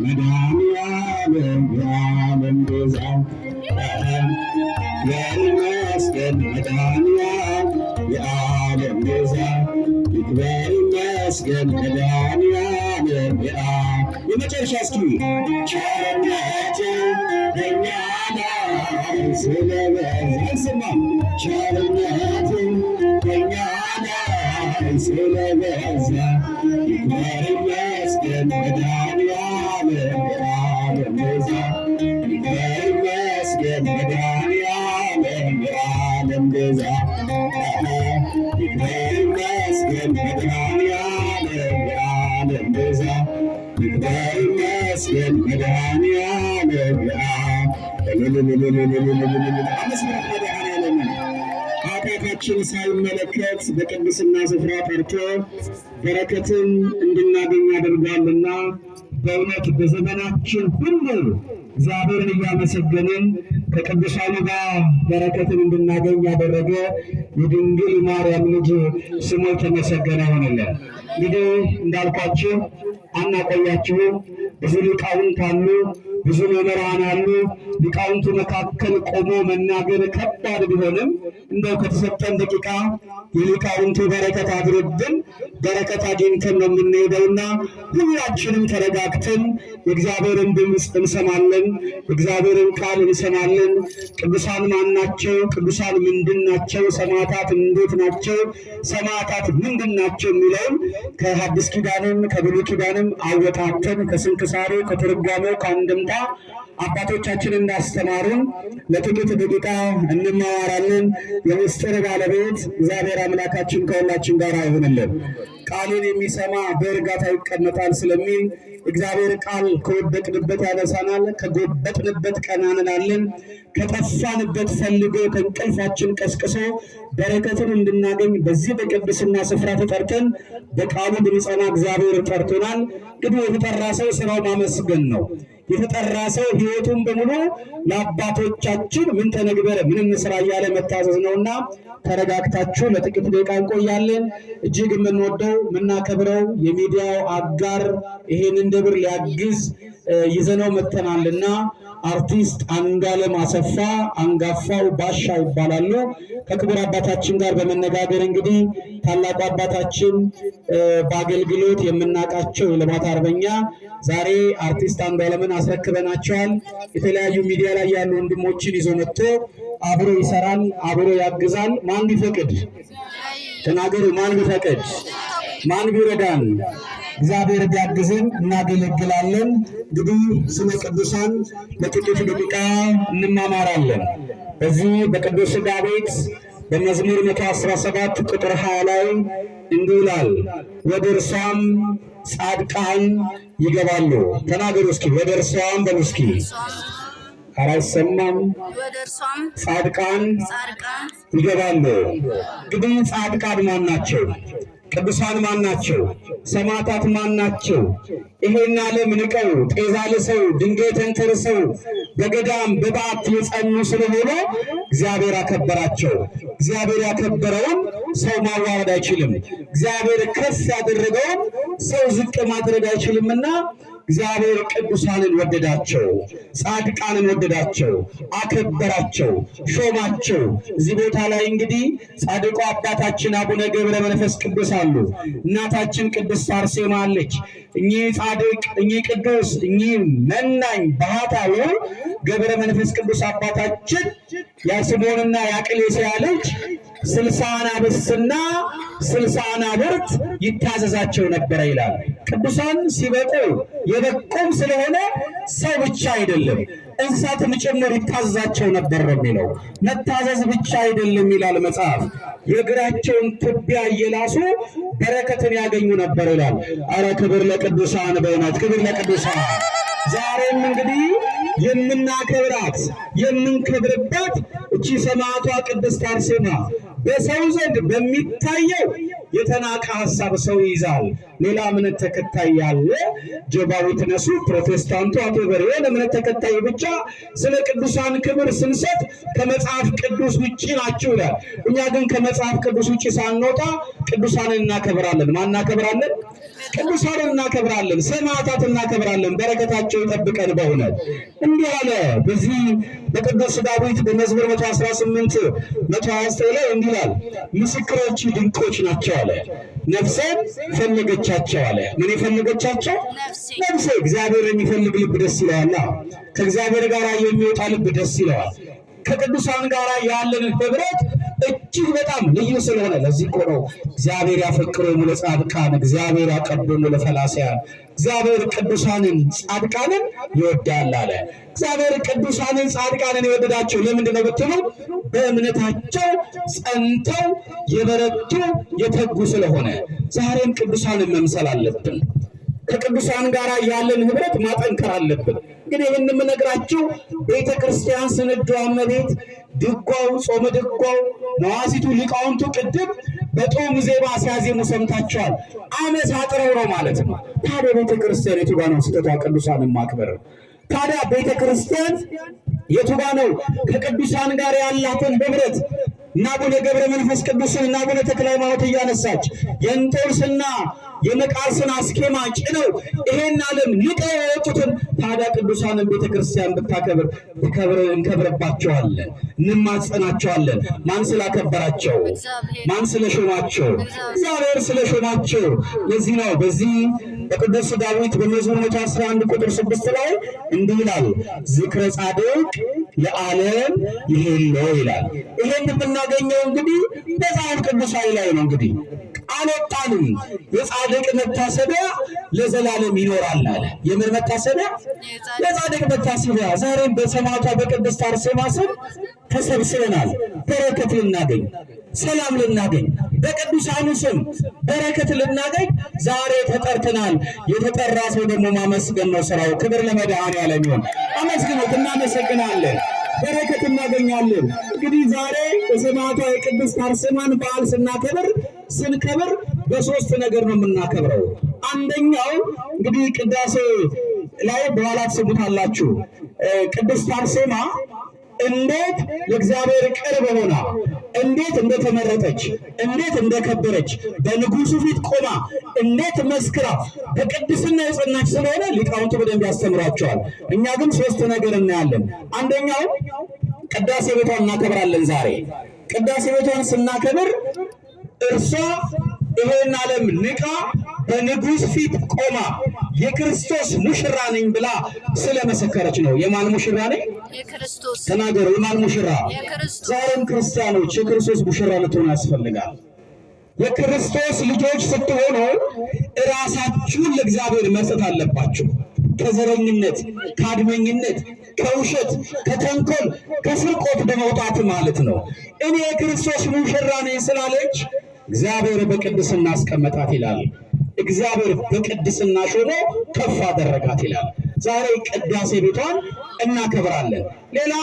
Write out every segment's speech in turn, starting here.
መድኃኒዓለም የዓለም ቤዛ ይመስገን መድኃኒዓለም የዓለም ቤዛ ይክበር ይመስገን መድኃኒዓለም የመጨረሻ እስኪ ቸርነቱ በእኛ ላይ ስለበዛ አይሰማም ቸርነቱ በእኛ ላይ ስለበዛ ይክበር ይመስገን መድኃኒዓለም የዓለም ቤዛ ይክበር ይመስገን መድኃኒዓለም የዓለም ቤዛ ይክበር ይመስገን መድኃኒዓለም የዓለም ቤዛ ይክበር ይመስገን መድኃኒዓለም ኃጢአታችን ሳይመለከት በቅድስና ስፍራ ጠርቶ በረከትን እንድናገኝ አድርጓልና በእውነት በዘመናችን ሁሉ እግዚአብሔርን እያመሰገንን ከቅዱሳኑ ጋር በረከትን እንድናገኝ ያደረገ የድንግል ማርያም ልጅ ስሙ የተመሰገነ ይሆንልን። እንግዲህ እንዳልኳችሁ አናቆያችሁም። ብዙ ሊቃውንት አሉ፣ ብዙ መምህራን አሉ። ሊቃውንቱ መካከል ቆሞ መናገር ከባድ ቢሆንም እንደው ከተሰጠን ደቂቃ የሊቃውንቱ በረከት አድሮብን በረከት አግኝተን ነው የምንሄደውና ሁላችንም ተረጋግተን የእግዚአብሔርን ድምፅ እንሰማለን፣ የእግዚአብሔርን ቃል እንሰማለን። ቅዱሳን ማን ናቸው? ቅዱሳን ምንድን ናቸው? ሰማዕታት እንዴት ናቸው? ሰማዕታት ምንድን ናቸው? የሚለውን ከሐዲስ ኪዳንም ከብሉይ ኪዳንም አወጣተን ከስንክሳሩ ከትርጓሜው ከአንድምታ አባቶቻችን እንዳስተማሩን ለጥቂት ደቂቃ እንማማራለን። የምስጢር ባለቤት እግዚአብሔር አምላካችን ከሁላችን ጋር ይሁንልን። ቃሉን የሚሰማ በእርጋታ ይቀመጣል ስለሚል እግዚአብሔር ቃል ከወደቅንበት ያነሳናል፣ ከጎበጥንበት ቀና እንላለን። ከጠፋንበት ፈልጎ ከእንቅልፋችን ቀስቅሶ በረከትን እንድናገኝ በዚህ በቅድስና ስፍራ ተጠርተን በቃሉ እንድንጸና እግዚአብሔር ጠርቶናል። እንግዲህ የተጠራ ሰው ስራው ማመስገን ነው። የተጠራ ሰው ሕይወቱን በሙሉ ለአባቶቻችን ምን ተነግበረ ምን እንስራ እያለ መታዘዝ ነውና ተረጋግታችሁ ለጥቂት ደቂቃ እንቆያለን። እጅግ የምንወደው የምናከብረው የሚዲያው አጋር ይሄንን ደብር ሊያግዝ ይዘነው መተናልና አርቲስት አንዱዓለም አሰፋ አንጋፋው ባሻ ይባላሉ። ከክቡር አባታችን ጋር በመነጋገር እንግዲህ ታላቁ አባታችን በአገልግሎት የምናውቃቸው የልማት አርበኛ ዛሬ አርቲስት አንዱዓለምን አስረክበናቸዋል። የተለያዩ ሚዲያ ላይ ያሉ ወንድሞችን ይዞ መጥቶ አብሮ ይሰራል፣ አብሮ ያግዛል። ማን ቢፈቅድ ተናገሩ። ማን ቢፈቅድ ማን ቢረዳን እግዚአብሔር ቢያግዝን እናገለግላለን። እንግዲህ ስለ ቅዱሳን ለጥቂት ደቂቃ እንማማራለን። በዚህ በቅዱስ ሥጋ ቤት በመዝሙር 117 ቁጥር 20 ላይ እንዲህ ይላል፣ ወደ እርሷም ጻድቃን ይገባሉ። ተናገሩ እስኪ ወደ እርሷም በሉ እስኪ። ኧረ አይሰማም። ጻድቃን ይገባሉ። እንግዲህ ጻድቃን ማን ናቸው? ቅዱሳን ማን ናቸው? ሰማዕታት ማን ናቸው? ይሄን ዓለም ንቀው ጤዛ ልሰው ድንጋይ ተንተርሰው በገዳም በበዓት የጸኑ ስለሆነ እግዚአብሔር አከበራቸው። እግዚአብሔር ያከበረውን ሰው ማዋረድ አይችልም። እግዚአብሔር ከፍ ያደረገውን ሰው ዝቅ ማድረግ አይችልምና እግዚአብሔር ቅዱሳንን ወደዳቸው፣ ጻድቃንን ወደዳቸው፣ አከበራቸው፣ ሾማቸው። እዚህ ቦታ ላይ እንግዲህ ጻድቁ አባታችን አቡነ ገብረ መንፈስ ቅዱስ አሉ። እናታችን ቅድስት አርሴማ አለች። እኚህ ጻድቅ፣ እኚህ ቅዱስ፣ እኚህ መናኝ ባህታዊ ገብረ መንፈስ ቅዱስ አባታችን የስምዖንና የአቅሌስያ ልጅ 60 አናብስትና 60 አናብርት ይታዘዛቸው ነበረ ይላል። ቅዱሳን ሲበቁ የበቁም ስለሆነ ሰው ብቻ አይደለም እንስሳትም ጭምር ይታዘዛቸው ነበር የሚለው። መታዘዝ ብቻ አይደለም ይላል መጽሐፍ፣ የእግራቸውን ትቢያ እየላሱ በረከትን ያገኙ ነበር ይላል። አረ ክብር ለቅዱሳን፣ በእውነት ክብር ለቅዱሳን። ዛሬም እንግዲህ የምናከብራት የምንከብርባት እቺ ሰማዕቷ ቅድስት አርሴማ በሰው ዘንድ በሚታየው የተናቀ ሐሳብ ሰው ይይዛል። ሌላ እምነት ተከታይ ያለ ጀባዊ ተነሱ ፕሮቴስታንቱ አቶ በሬውን እምነት ተከታይ ብቻ ስለ ቅዱሳን ክብር ስንሰጥ ከመጽሐፍ ቅዱስ ውጪ ናቸው ይላል። እኛ ግን ከመጽሐፍ ቅዱስ ውጪ ሳንወጣ ቅዱሳንን እናከብራለን። ማን እናከብራለን? ቅዱሳን እናከብራለን፣ ሰማዕታት እናከብራለን። በረከታቸው ይጠብቀን በእውነት እንዲህ አለ። በዚህ በቅዱስ ዳዊት በመዝሙር 118 129 ላይ እንዲህ ይላል፣ ምስክሮች ድንቆች ናቸው አለ። ነፍሴን ፈለገቻቸው አለ። ምን የፈለገቻቸው? ነፍሴ። እግዚአብሔር የሚፈልግ ልብ ደስ ይለዋል። ከእግዚአብሔር ጋር የሚወጣ ልብ ደስ ይለዋል። ከቅዱሳን ጋር ያለን ህብረት እጅግ በጣም ልዩ ስለሆነ ለዚህ እኮ ነው እግዚአብሔር ያፈቅሮሙ ለጻድቃን እግዚአብሔር ያቀርቦሙ ለፈላስያን። እግዚአብሔር ቅዱሳንን ጻድቃንን ይወዳል አለ። እግዚአብሔር ቅዱሳንን ጻድቃንን የወደዳቸው ለምንድን ነው ብትሉ በእምነታቸው ጸንተው የበረቱ የተጉ ስለሆነ። ዛሬም ቅዱሳንን መምሰል አለብን። ከቅዱሳን ጋር ያለን ህብረት ማጠንከር አለብን። እንግዲህ ይህን የምነግራችሁ ቤተ ክርስቲያን ስንዷ እመቤት ድጓው፣ ጾመ ድጓው፣ ነዋሲቱ፣ ሊቃውንቱ ቅድም በጦም ዜማ ሲያዜሙ ሰምታችኋል። አመሳጥረው ነው ማለት ነው። ታዲያ ቤተ ክርስቲያን የቱ ጋ ነው ስህተቷ? ቅዱሳንን ማክበር። ታዲያ ቤተ ክርስቲያን የቱ ጋ ነው ከቅዱሳን ጋር ያላትን ህብረት እና አቡነ ገብረ መንፈስ ቅዱስን እና አቡነ ተክለ ሃይማኖት እያነሳች የእንጦርስና የመቃርስን አስኬማ ጭነው ይሄን ዓለም ንቀው የወጡትን ታዲያ ቅዱሳንን ቤተክርስቲያን ብታከብር እንከብርባቸዋለን፣ እንማጸናቸዋለን። ማን ስላከበራቸው? ማን ስለሾማቸው? እግዚአብሔር ስለሾማቸው። ለዚህ ነው በዚህ በቅዱስ ዳዊት በመዝሙር 111 ቁጥር 6 ላይ እንዲህ ይላል፣ ዝክረ ጻድቅ ለዓለም ይሄለው ይላል። ይሄን የምናገኘው እንግዲህ በዛን ቅዱሳዊ ላይ ነው። እንግዲህ አልወጣንም። የጻድቅ መታሰቢያ ለዘላለም ይኖራል አለ። የምን መታሰቢያ? የጻድቅ መታሰቢያ። ዛሬም በሰማዕቷ በቅድስት አርሴማ ስም ተሰብስበናል። በረከት ልናገኝ፣ ሰላም ልናገኝ፣ በቅዱሳኑ ስም በረከት ልናገኝ ዛሬ ተጠርተናል። የተጠራ ሰው ደግሞ ማመስገን ነው ስራው። ክብር ለመድኃኔዓለም ይሁን። አመስግኑት። እናመሰግናለን፣ በረከት እናገኛለን። እንግዲህ ዛሬ የሰማዕቷ የቅድስት አርሴማን በዓል ስንከብር በሶስት ነገር ነው የምናከብረው። አንደኛው እንግዲህ ቅዳሴ ላይ በኋላ ትሰሙታላችሁ። ቅድስት አርሴማ እንዴት ለእግዚአብሔር ቅርብ ሆና እንዴት እንደተመረጠች እንዴት እንደከበረች በንጉሱ ፊት ቆማ እንዴት መስክራ በቅድስና የጸናች ስለሆነ ሊቃውንቱ በደንብ ያስተምሯቸዋል። እኛ ግን ሶስት ነገር እናያለን። አንደኛው ቅዳሴ ቤቷን እናከብራለን። ዛሬ ቅዳሴ ቤቷን ስናከብር እርሷ ይሄን ዓለም ንቃ በንጉስ ፊት ቆማ የክርስቶስ ሙሽራ ነኝ ብላ ስለመሰከረች ነው። የማን ሙሽራ ነኝ? የክርስቶስ። ተናገሩ። የማን ሙሽራ? ዛሬም ክርስቲያኖች የክርስቶስ ሙሽራ ልትሆኑ ያስፈልጋል። የክርስቶስ ልጆች ስትሆኑ ራሳችሁን ለእግዚአብሔር መስጠት አለባችሁ። ከዘረኝነት፣ ከአድመኝነት፣ ከውሸት፣ ከተንኮል፣ ከስርቆት በመውጣት ማለት ነው። እኔ የክርስቶስ ሙሽራ ነኝ ስላለች እግዚአብሔር በቅድስና አስቀመጣት ይላል። እግዚአብሔር በቅድስና ሾሞ ከፍ አደረጋት ይላል። ዛሬ ቅዳሴ ቤቷን እናከብራለን። ሌላ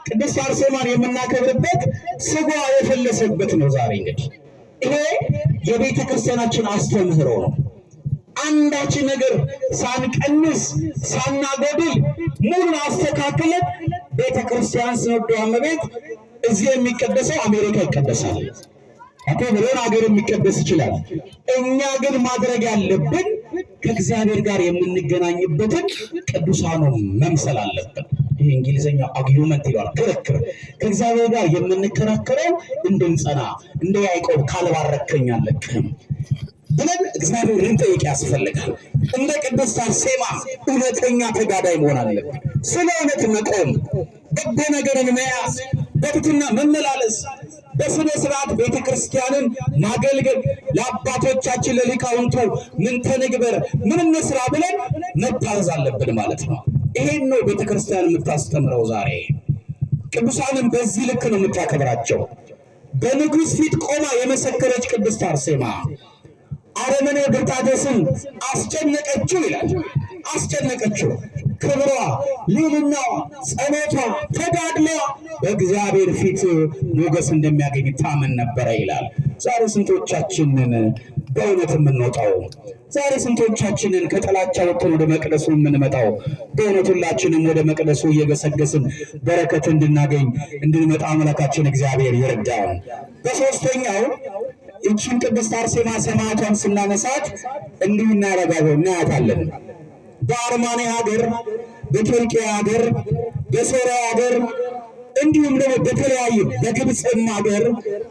ቅድስት አርሴማን የምናከብርበት ስጋ የፈለሰበት ነው። ዛሬ እንግዲህ ይሄ የቤተ ክርስቲያናችን አስተምህሮ ነው። አንዳች ነገር ሳንቀንስ ሳናጎድል ሙሉን አስተካክለን ቤተ ክርስቲያን ስንወደ እመቤት እዚህ የሚቀደሰው አሜሪካ ይቀደሳል። ብሎን ሀገር የሚቀደስ ይችላል። እኛ ግን ማድረግ ያለብን ከእግዚአብሔር ጋር የምንገናኝበትን ቅዱሳኑ መምሰል አለብን። ይህ እንግሊዝኛ አርጊውመንት ይለዋል፣ ክርክር። ከእግዚአብሔር ጋር የምንከራከረው እንድንጸና እንደ ያዕቆብ ካልባረከኝ አልለቅህም ብለን እግዚአብሔር ልንጠይቅ ያስፈልጋል። እንደ ቅድስት አርሴማ እውነተኛ ተጋዳይ መሆን አለብን። ስለ እውነት መቆም፣ በጎ ነገርን መያዝ፣ በትሕትና መመላለስ፣ በስነ ስርዓት ቤተ ክርስቲያንን ማገልገል፣ ለአባቶቻችን ለሊቃውንቱ ምን ተንግበር ምን እንስራ ብለን መታዘዝ አለብን ማለት ነው። ይሄን ነው ቤተ ክርስቲያን የምታስተምረው። ዛሬ ቅዱሳንን በዚህ ልክ ነው የምታከብራቸው። በንጉሥ ፊት ቆማ የመሰከረች ቅድስት አርሴማ አረመኔው ብርጣዴስን አስጨነቀችው ይላል። አስጨነቀችው። ክብሯ፣ ልዕልናዋ፣ ጸሎቷ፣ ተጋድሏ በእግዚአብሔር ፊት ሞገስ እንደሚያገኝ ታምን ነበረ ይላል። ዛሬ ስንቶቻችንን በእውነት የምንወጣው? ዛሬ ስንቶቻችንን ከጥላቻ ወጥተን ወደ መቅደሱ የምንመጣው? በእውነት ሁላችንም ወደ መቅደሱ እየገሰገስን በረከት እንድናገኝ እንድንመጣ አምላካችን እግዚአብሔር ይርዳን። በሶስተኛው ይህችን ቅድስት አርሴማ ሰማዕቷን ስናነሳት እንዲህ እናያታለን። በአርማንያ ሀገር፣ በቱርኪያ ሀገር፣ በሶሪያ ሀገር እንዲሁም ደግሞ በተለያዩ በግብፅም ሀገር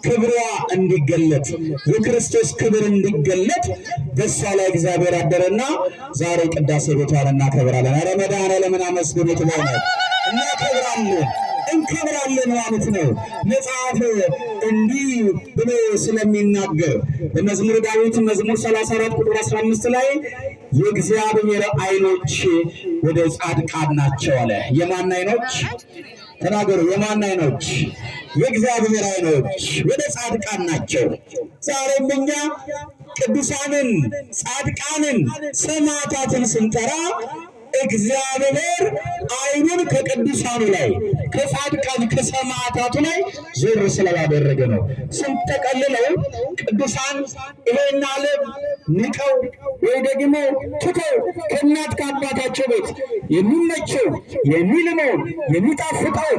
ክብሯ እንዲገለጥ የክርስቶስ ክብር እንዲገለጥ በእሷ ላይ እግዚአብሔር አደረና ዛሬ ቅዳሴ ቤቷን እናከብራለን። ኧረ መድኃኔዓለምን አመስግኑት። በእውነት እንከብራለን ማለት ነው። መጽሐፍ እንዲህ ብሎ ስለሚናገር በመዝሙረ ዳዊት መዝሙር 34 ቁጥር 15 ላይ የእግዚአብሔር ዓይኖች ወደ ጻድቃን ናቸው አለ። የማን ዓይኖች? ተናገሩ። የማን ዓይኖች? የእግዚአብሔር ዓይኖች ወደ ጻድቃን ናቸው። ዛሬም እኛ ቅዱሳንን፣ ጻድቃንን፣ ሰማዕታትን ስንጠራ እግዚአብሔር ዓይኑን ከቅዱሳኑ ላይ ከጻድቃን ከሰማዕታቱ ላይ ዞር ስላላደረገ ነው። ስንጠቀልለው ቅዱሳን ይሄን ዓለም ንቀው ወይ ደግሞ ትተው ከእናት ከአባታቸው ቤት የሚመቸው የሚልመው የሚጣፍጠው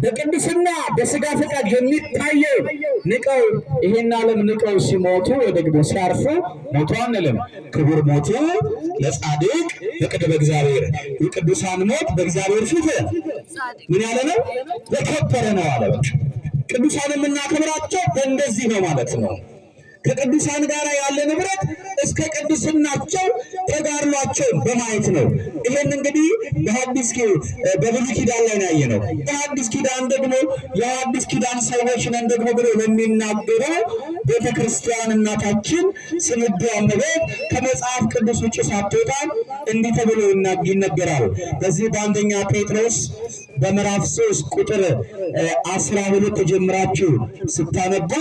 በቅድስና በሥጋ ፈቃድ የሚታየው ንቀው ይሄን ዓለም ንቀው ሲሞቱ ደግሞ ሲያርፉ ሞቱ አንልም። ክቡር ሞቱ ለጻድቅ በቅድመ እግዚአብሔር። የቅዱሳን ሞት በእግዚአብሔር ፊት ምን ያለ ነው? የከበረ ነው አለ። ቅዱሳን የምናከብራቸው በእንደዚህ ነው ማለት ነው። ከቅዱሳን ጋር ያለ ንብረት እስከ ቅዱስናቸው ተጋድሏቸውን በማየት ነው። ይሄን እንግዲህ በብሉይ ኪዳን ላይ ነው ያየነው። በሐዲስ ኪዳን ደግሞ የሐዲስ ኪዳን ሰዎች ነን ደግሞ ብለው ለሚናገሩ ቤተክርስቲያን እናታችን ስንዱ አመቤት ከመጽሐፍ ቅዱስ ውጭ ሳትወጣ እንዲህ ተብሎ ይነገራል። በዚህ በአንደኛ ጴጥሮስ በምዕራፍ 3 ቁጥር 12 ጀምራችሁ ስታነቡ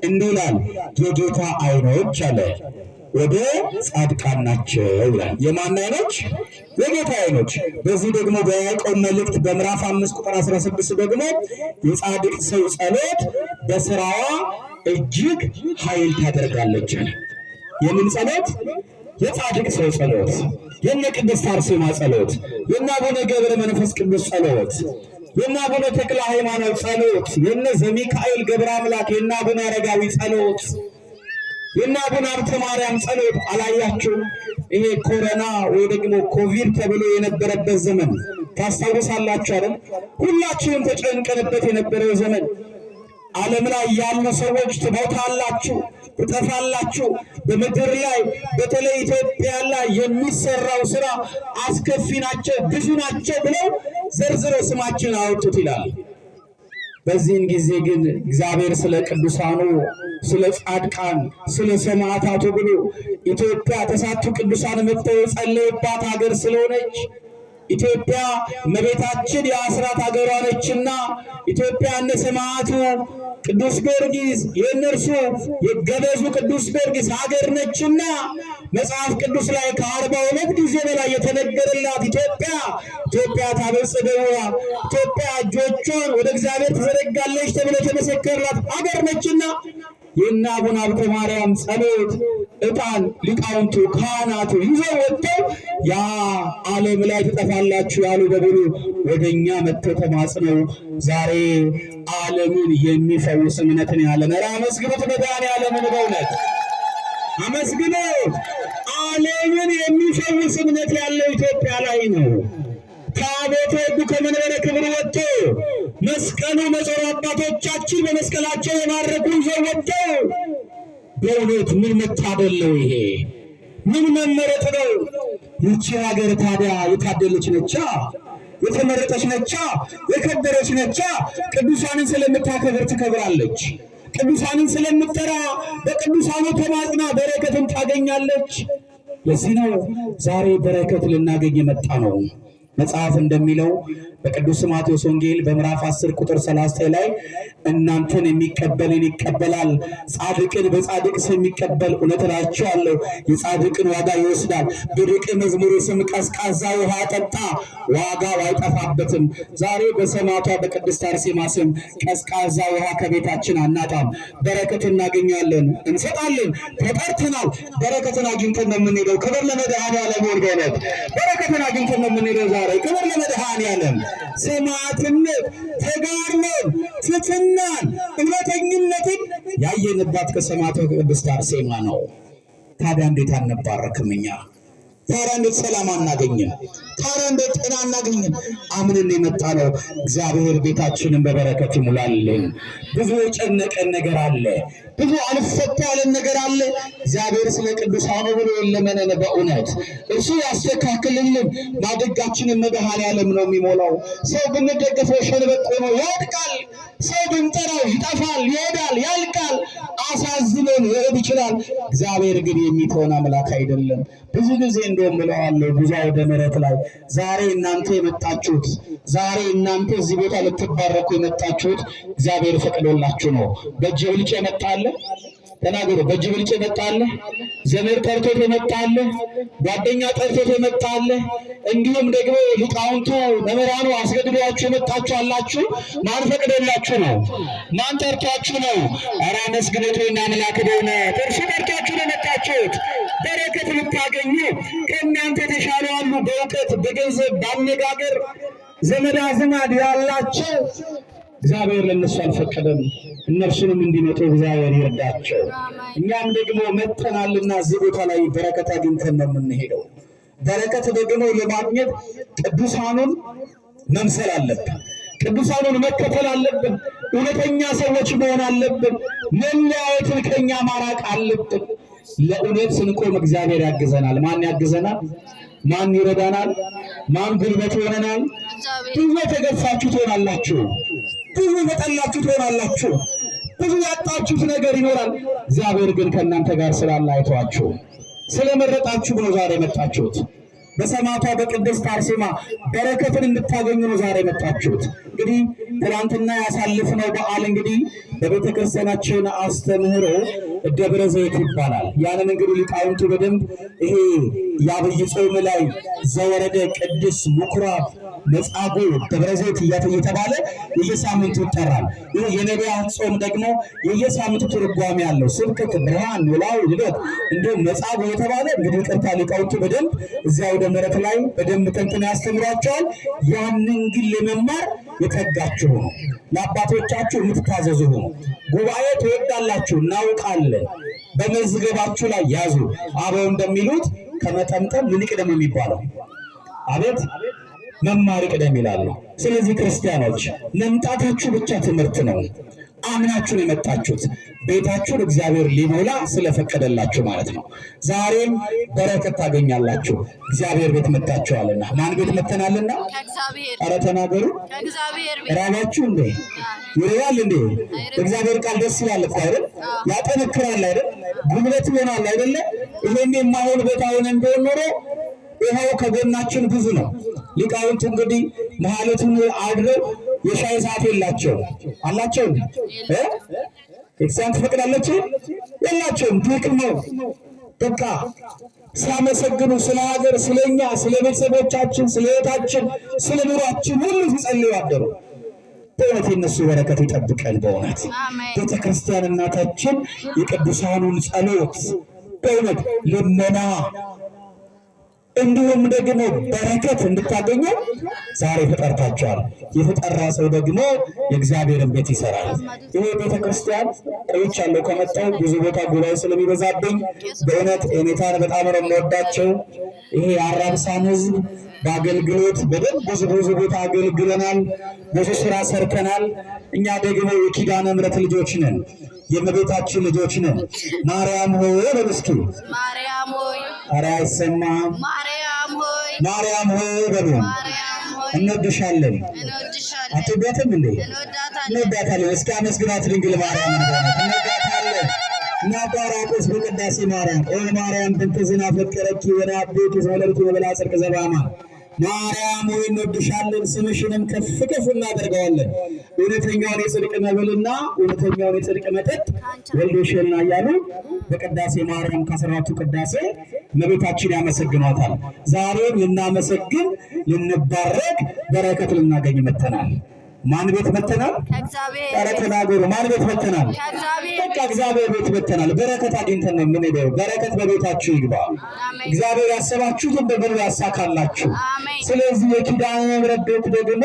እንዲህ ይላል፣ የጌታ ዓይኖች አለ ወደ ጻድቃን ናቸው ይላል። የማን ዓይኖች? የጌታ ዓይኖች። በዚህ ደግሞ በያዕቆብ መልእክት በምዕራፍ 5 ቁጥር 16 ደግሞ የጻድቅ ሰው ጸሎት በስራዋ እጅግ ኃይል ታደርጋለች። የምን ጸሎት? የጻድቅ ሰው ጸሎት፣ የነ ቅድስት አርሴማ ጸሎት፣ የነ አቡነ ገብረ መንፈስ ቅዱስ ጸሎት፣ የነ አቡነ ተክለ ሃይማኖት ጸሎት፣ የነ ዘሚካኤል ገብረ አምላክ፣ የነ አቡነ አረጋዊ ጸሎት፣ የነ አቡነ ሀብተ ማርያም ጸሎት አላያችሁ? ይሄ ኮሮና ወይ ደግሞ ኮቪድ ተብሎ የነበረበት ዘመን ታስታውሳላችሁ አይደል? ሁላችንም ተጨንቀንበት የነበረው ዘመን ዓለም ላይ ያሉ ሰዎች ትሞታላችሁ፣ ትጠፋላችሁ፣ በምድር ላይ በተለይ ኢትዮጵያ ላይ የሚሰራው ስራ አስከፊ ናቸው፣ ብዙ ናቸው ብለው ዘርዝረው ስማችን አወጡት ይላል። በዚህን ጊዜ ግን እግዚአብሔር ስለ ቅዱሳኑ፣ ስለ ጻድቃን፣ ስለ ሰማዕታቱ ብሎ ኢትዮጵያ ተሳቱ ቅዱሳን መጥተው የጸለዩባት ሀገር ስለሆነች ኢትዮጵያ እመቤታችን የአስራት ሀገሯ ነችና ኢትዮጵያ እነ ሰማዕቱ ቅዱስ ጊዮርጊስ የእነርሱ የገበዙ ቅዱስ ጊዮርጊስ ሀገር ነችና መጽሐፍ ቅዱስ ላይ ከ42 ጊዜ በላይ የተነገረላት ኢትዮጵያ ታበጽሕዋ ኢትዮጵያ እጆቿን ወደ እግዚአብሔር ትዘረጋለች ተብሎ የተመሰከረላት ሀገር ነችና የእነ አቡነ ሀብተ ማርያም ጸሎት ዕጣን ሊቃውንቱ ካህናቱ ይዘው ወጥተው ያ ዓለም ላይ ትጠፋላችሁ ያሉ በሙሉ ወደኛ መጥተው ተማጽነው ዛሬ ዓለምን የሚፈውስ እምነትን ያለን። ኧረ አመስግኑት መድኃኔዓለምን፣ በእውነት አመስግኑት። ዓለምን የሚፈውስ እምነት ያለው ኢትዮጵያ ላይ ነው። ታቦተ ሕጉ ከመንበረ ክብር ወጥቶ መስቀሉ መጾር አባቶቻችን በመስቀላቸው የማረኩ ይዘው ወጥተው በእውነት ምን መታደል ነው ይሄ! ምን መመረጥ ነው! ይቺ ሀገር ታዲያ የታደለች ነቻ፣ የተመረጠች ነቻ፣ የከበረች ነቻ። ቅዱሳንን ስለምታከብር ትከብራለች። ቅዱሳንን ስለምትጠራ በቅዱሳኑ ተማጽና በረከትን ታገኛለች። ለዚህ ነው ዛሬ በረከት ልናገኝ የመጣ ነው። መጽሐፍ እንደሚለው በቅዱስ ማቴዎስ ወንጌል በምዕራፍ 10 ቁጥር 30 ላይ እናንተን የሚቀበልን ይቀበላል፣ ጻድቅን በጻድቅ ስም የሚቀበል እውነት እላችኋለሁ የጻድቅን ዋጋ ይወስዳል። በደቀ መዝሙሩ ስም ቀዝቃዛ ውሃ ጠጣ፣ ዋጋው አይጠፋበትም። ዛሬ በሰማዕቷ በቅድስት አርሴማ ስም ቀዝቃዛ ውሃ ከቤታችን አናጣም። በረከት እናገኛለን፣ እንሰጣለን። ተጠርተናል። በረከትን አግኝተን ነው የምንሄደው። ክብር ለመድኃኔዓለም ይሁን። በእውነት በረከትን አግኝተን ነው የምንሄደው። ዛሬ ያማረኝ። ክብር ለመድኃኔዓለም። ሰማዕትነት፣ ተጋድሎን፣ ትሕትናን፣ እውነተኝነትን ያየንባት ከሰማዕቷ ቅድስት አርሴማ ነው። ታዲያ እንዴት አንባረክም እኛ? ታዲያ እንዴት ሰላም አናገኝም? ታዲያ እንዴት ጤና አናገኝም? አምነን የመጣ ነው። እግዚአብሔር ቤታችንን በበረከት ይሙላልን። ብዙ የጨነቀን ነገር አለ፣ ብዙ አልፈታ ያለን ነገር አለ። እግዚአብሔር ስለ ቅዱሳኑ ብሎ የለመነን በእውነት እርሱ ያስተካክልልን። ማደጋችንን መድኃኔዓለም ነው የሚሞላው። ሰው ብንደገፈው ሸንበቆ ነው፣ ይወድቃል። ሰው ብንጠራው ይጠፋል፣ ይሄዳል፣ ያልቃል። አሳዝኖን ሊሄድ ይችላል። እግዚአብሔር ግን የሚተወን አምላክ አይደለም። ብዙ ጊዜ እንደውም ብለዋለሁ ብዙ አውደ ምሕረት ላይ ዛሬ እናንተ የመጣችሁት ዛሬ እናንተ እዚህ ቦታ ልትባረኩ የመጣችሁት እግዚአብሔር ፈቅዶላችሁ ነው። በእጅ ብልጭ የመጣለ ተናገሩ። በእጅ ብልጭ የመጣለ ዘመድ ጠርቶት የመጣለ ጓደኛ ጠርቶት የመጣለ እንዲሁም ደግሞ ሊቃውንቱ መምህራኑ አስገድዷችሁ የመጣችሁ አላችሁ። ማን ፈቅዶላችሁ ነው? ማን ጠርቷችሁ ነው? ኧረ አመስግኑትና አምላክ ደውነ እርሱ ጠርቷችሁ ነው የመጣችሁት። በረከት ልታገኙ ከእናንተ የተሻሉ አሉ። በእውቀት በገንዘብ ባነጋገር ዘመድ አዝማድ ያላቸው እግዚአብሔር ለነሱ አልፈቀደም። እነርሱንም እንዲመጡ እግዚአብሔር ይርዳቸው። እኛም ደግሞ መጥተናልና እዚህ ቦታ ላይ በረከት አግኝተን ነው የምንሄደው። በረከት ደግሞ ለማግኘት ቅዱሳኑን መምሰል አለብን። ቅዱሳኑን መከተል አለብን። እውነተኛ ሰዎች መሆን አለብን። መለያየትን ከኛ ማራቅ አለብን። ለእውነት ስንቆም እግዚአብሔር ያግዘናል። ማን ያግዘናል? ማን ይረዳናል? ማን ጉልበት ይሆነናል? ብዙ የተገፋችሁ ትሆናላችሁ። ብዙ የተጠላችሁ ትሆናላችሁ። ብዙ ያጣችሁት ነገር ይኖራል። እግዚአብሔር ግን ከእናንተ ጋር ስላለ አይተዋችሁ። ስለመረጣችሁ ነው ዛሬ የመጣችሁት። በሰማዕቷ በቅድስት አርሴማ በረከትን እንድታገኙ ነው ዛሬ የመጣችሁት። እንግዲህ ትናንትና ያሳለፍነው በዓል እንግዲህ በቤተ ክርስቲያናችን አስተምህሮ ደብረ ዘይት ይባላል። ያንን እንግዲህ ሊቃውንቱ በደንብ ይሄ የአብይ ጾም ላይ ዘወረደ ቅዱስ ምኩራብ መጻጉዕ ደብረ ዘይት እየተባለ የየሳምንቱ ይጠራል። ይህ የነቢያት ጾም ደግሞ የየሳምንቱ ትርጓሜ ያለው ስብከት፣ ብርሃን፣ ኖላዊ፣ ልደት እንዲሁም መጻጉዕ የተባለ እንግዲህ ቅርታ ሊቃውንቱ በደንብ እዚያ ወደ ምሕረት ላይ በደንብ ተንትነው ያስተምሯቸዋል። ያንን ግን ለመማር የተጋችሁ ነው። ለአባቶቻችሁ የምትታዘዙ ነው። ጉባኤ ትወዳላችሁ እናውቃለን። በመዝገባችሁ ላይ ያዙ። አበው እንደሚሉት ከመጠምጠም ምን ይቅደም የሚባለው? አቤት መማር ይቅደም ይላሉ። ስለዚህ ክርስቲያኖች መምጣታችሁ ብቻ ትምህርት ነው። አምናችሁን የመጣችሁት ቤታችሁን እግዚአብሔር ሊሞላ ስለፈቀደላችሁ ማለት ነው። ዛሬም በረከት ታገኛላችሁ። እግዚአብሔር ቤት መጣችኋልና። ማን ቤት መተናልና? ኧረ ተናገሩ። ራባችሁ እንዴ? ይረዳል እንዴ? እግዚአብሔር ቃል ደስ ይላል እኮ አይደል? ያጠነክራል አይደል? ጉልበት ይሆናል አይደለ? ይሄን የማይሆን ቦታ ሆነ እንደሆነ ኖሮ ይኸው ከጎናችን ብዙ ነው። ሊቃውንቱ እንግዲህ መሐሌቱን አድረው የሻይ ሰዓት የላቸው አላቸው። ክርስቲያን ትፈቅዳለች የላቸውም። ትክክል ነው። በቃ ሲያመሰግኑ ስለ ሀገር፣ ስለኛ፣ ስለ ቤተሰቦቻችን፣ ስለ ሕይወታችን፣ ስለ ኑሯችን ሁሉ ሲጸልዩ አደሩ። በእውነት የነሱ በረከት ይጠብቀን። በእውነት ቤተክርስቲያን እናታችን የቅዱሳኑን ጸሎት በእውነት ልመና እንዲሁም ደግሞ በረከት እንድታገኙ ዛሬ ተጠርታችኋል። የተጠራ ሰው ደግሞ የእግዚአብሔርን ቤት ይሰራል። ይሄ ቤተክርስቲያን ቆይቻለሁ ከመጣሁ ብዙ ቦታ ጉባኤ ስለሚበዛብኝ በእውነት እኔታን በጣም ነው የምወዳቸው። ይሄ የአራብሳን ሕዝብ በአገልግሎት በደንብ ብዙ ቦታ አገልግለናል። ብዙ ስራ ሰርተናል። እኛ ደግሞ የኪዳነ ምሕረት ልጆች ነን። የእመቤታችን ልጆች ነን። ማርያም ሆይ በመስኪ ማርያም ሆይ ኧረ አይሰማም። ማርያም ሆይ በሉ። እንወድሻለን። አትወዳትም እንዴ? እንወዳታለን። እስኪ አመስግናት ድንግል ማርያም እንወዳታለን። እናቷ ራቁስ በቅዳሴ ማርያም ኦ ማርያም ብንተ ዝናብ ፈቀረኪ ወናቤት ዘወለድኪ በበላ ጽድቅ ዘባማ ማርያም ሆይ እንወድሻለን። ስምሽንም ከፍ ከፍ እናደርገዋለን። እውነተኛውን የጽድቅ መብልና እውነተኛውን የጽድቅ መጠጥ ወልዶሽና እያሉ በቅዳሴ ማርያም ከ14ቱ ቅዳሴ እመቤታችን ያመሰግኗታል። ዛሬም ልናመሰግን ልንባረክ በረከት ልናገኝ መጥተናል። ማን ቤት መተናል? ኧረ ተናገሩ። ማን ቤት መተናል? በቃ እግዚአብሔር ቤት መተናል። በረከት አግኝተን ነው የምንሄደው። በረከት በቤታችሁ ይግባ። እግዚአብሔር ያሰባችሁትን በሙሉ ያሳካላችሁ። ስለዚህ የኪዳነ ምሕረት ቤት ደግሞ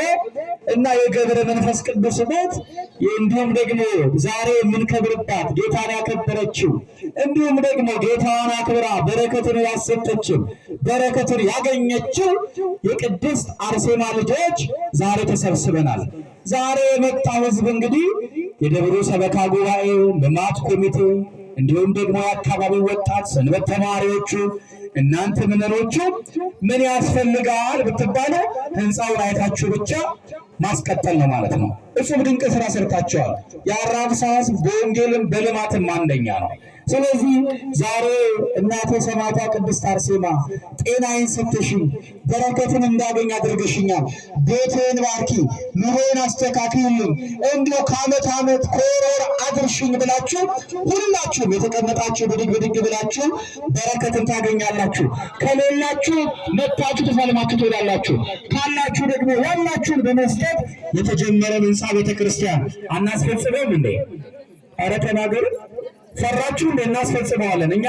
እና የገብረ መንፈስ ቅዱስ ቤት እንዲሁም ደግሞ ዛሬ የምንከብርባት ጌታን ያከበረችው እንዲሁም ደግሞ ጌታዋን አክብራ በረከትን ያሰጠችው በረከትን ያገኘችው የቅድስት አርሴማ ልጆች ዛሬ ተሰብስበናል። ዛሬ የመጣው ሕዝብ እንግዲህ የደብሩ ሰበካ ጉባኤ፣ ልማት ኮሚቴ እንዲሁም ደግሞ የአካባቢው ወጣት ሰንበት ተማሪዎቹ እናንተ ምዕመኖቹ ምን ያስፈልጋል ብትባሉ ህንፃውን አይታችሁ ብቻ ማስቀጠል ነው ማለት ነው። እጹብ ድንቅ ስራ ሰርታችኋል። የአራብሳ ሕዝብ በወንጌልም በልማትም አንደኛ ነው። ስለዚህ ዛሬ እናቴ ሰማዕቷ ቅድስት አርሴማ ጤናዬን ሰጥተሽኝ በረከትን እንዳገኝ አድርገሽኛል። ቤቴን ባርኪ፣ ኑሮዬን አስተካክልልኝ፣ እንዲሁ ከዓመት ዓመት ከወር አድርሽኝ ብላችሁ ሁላችሁም የተቀመጣችሁ ብድግ ብላችሁ በረከትን ታገኛላችሁ። ከሌላችሁ መጥታችሁ ተሳልማችሁ ትሄዳላችሁ። ካላችሁ ደግሞ ያላችሁን በመስጠት የተጀመረን ህንፃ ቤተክርስቲያን አናስፈጽመውም እንዴ? ኧረ ተናገሩ። ሰራችሁ እንደ እናስፈጽመዋለን እኛ